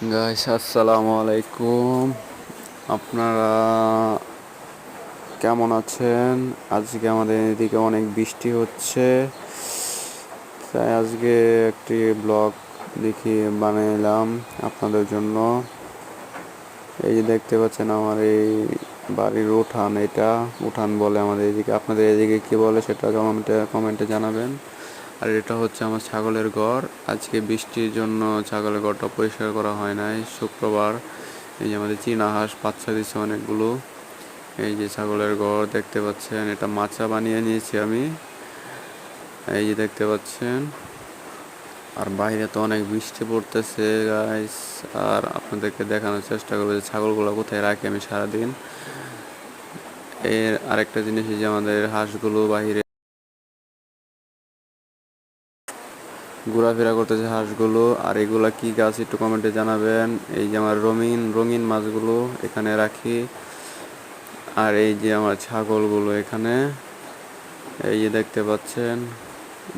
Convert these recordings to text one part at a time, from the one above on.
Guys, আসসালামু আলাইকুম। আপনারা কেমন আছেন? আজকে আমাদের এদিকে অনেক বৃষ্টি হচ্ছে, তাই আজকে একটি ব্লগ বানাইলাম আপনাদের জন্য। এই যে দেখতে পাচ্ছেন আমার এই বাড়ির উঠান, এটা উঠান বলে আমাদের এদিকে। আপনাদের এদিকে কি বলে সেটা কমেন্টে জানাবেন। আর এটা হচ্ছে আমার ছাগলের ঘর। আজকে বৃষ্টির জন্য ছাগলের ঘরটা পরিষ্কার করা হয় নাই, শুক্রবার। এই যে আমাদের চীনা হাঁস বাচ্চা দিচ্ছে অনেকগুলো। এই যে ছাগলের ঘর দেখতে পাচ্ছেন, এটা মাচা বানিয়ে নিয়েছি আমি। এই যে দেখতে পাচ্ছেন। আর বাইরে তো অনেক বৃষ্টি পড়তেছে গাইস। আর আপনাদেরকে দেখানোর চেষ্টা করবো যে ছাগলগুলো কোথায় রাখি আমি সারাদিন। এর আরেকটা জিনিস, যে আমাদের হাঁসগুলো বাইরে ঘোরাফেরা করতেছে হাঁসগুলো। আর এগুলা কি গাছ একটু কমেন্টে জানাবেন। এই যে আমার রঙিন মাছগুলো এখানে রাখি। আর এই যে আমার ছাগলগুলো এখানে, এই যে দেখতে পাচ্ছেন।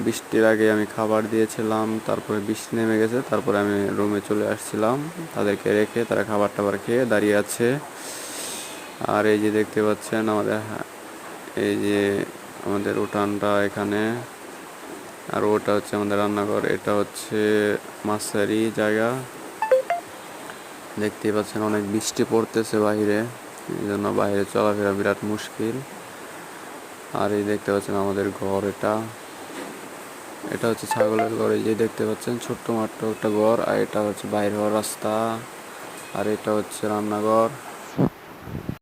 বৃষ্টির আগে আমি খাবার দিয়েছিলাম, তারপরে বৃষ্টি নেমে গেছে, তারপরে আমি রুমে চলে আসছিলাম তাদেরকে রেখে। তারা খাবার টাবার খেয়ে দাঁড়িয়ে আছে। আর এই যে দেখতে পাচ্ছেন এই যে আমাদের উঠানটা এখানে। আর ওটা হচ্ছে আমাদের রান্নাঘর, এটা হচ্ছে মাছেরই জায়গা। দেখতেই পাচ্ছেন অনেক বৃষ্টি পড়তেছে বাইরে, এই জন্য বাইরে চলাফেরা বিরাট মুশকিল। আর এই দেখতে পাচ্ছেন আমাদের ঘর, এটা এটা হচ্ছে ছাগলের ঘর। এই যে দেখতে পাচ্ছেন ছোট্ট মাত্র একটা ঘর। আর এটা হচ্ছে বাইরে হওয়ার রাস্তা। আর এটা হচ্ছে রান্নাঘর।